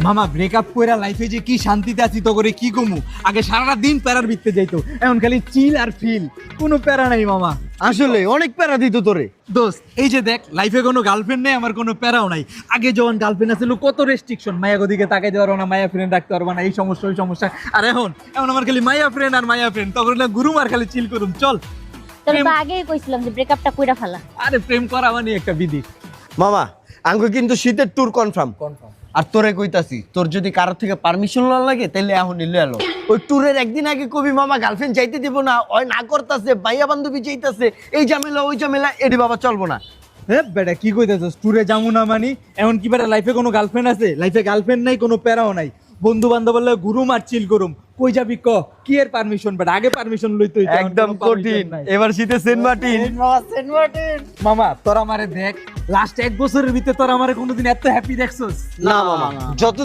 মামা ব্রেকআপ কইরা লাইফে যে কি শান্তিতে আছি তো করে কি কমু আগে সারাটা দিন প্যারার ভিতরে যাইতো এখন খালি চিল আর ফিল কোনো প্যারা নাই মামা আসলে অনেক প্যারা দিত তোরে। দোস্ত এই যে দেখ লাইফে কোনো গার্লফ্রেন্ড নেই আমার কোনো প্যারাও নাই আগে যখন গার্লফ্রেন্ড আছিল কত রেস্ট্রিকশন মায়া দিকে তাকাইতে পারবো না মায়া ফ্রেন্ড রাখতে পারবো না এই সমস্যা ওই সমস্যা আর এখন আমার খালি মায়া ফ্রেন্ড আর মায়া ফ্রেন্ড তখন না গুরুম আর খালি চিল করুম চল তোর তো আগেই কইছিলাম যে ব্রেকআপটা কইরা ফেলা। আরে প্রেম করা মানে একটা বিধি মামা আমাকে কিন্তু শীতের ট্যুর কনফার্ম। আর তোরে কইতাছি তোর যদি কারোর থেকে পারমিশন না লাগে তাহলে এখন নিলে এলো ওই ট্যুরের একদিন আগে কবি মামা গার্লফ্রেন্ড যাইতে দিব না ওই না করতাছে ভাইয়া বান্ধবী যাইতাছে এই ঝামেলা ওই ঝামেলা এটি বাবা চলবো না। হ্যাঁ বেটা কি কইতেছস ট্যুরে যাবো না মানি এমন কি বেটা লাইফে কোনো গার্লফ্রেন্ড আছে লাইফে গার্লফ্রেন্ড নাই কোনো প্যারাও নাই বন্ধু বান্ধব বললে গুরুম আর চিল করুম কই যাবি ক কি এর পারমিশন বেটা আগে পারমিশন লইতে হইতো একদম কঠিন এবার শীতে সেন্ট মার্টিন। মামা তোরা আমারে দেখ লাস্ট এক বছরের ভিতরে তোরা আমারে কোনোদিন এত হ্যাপি দেখছস না মামা যত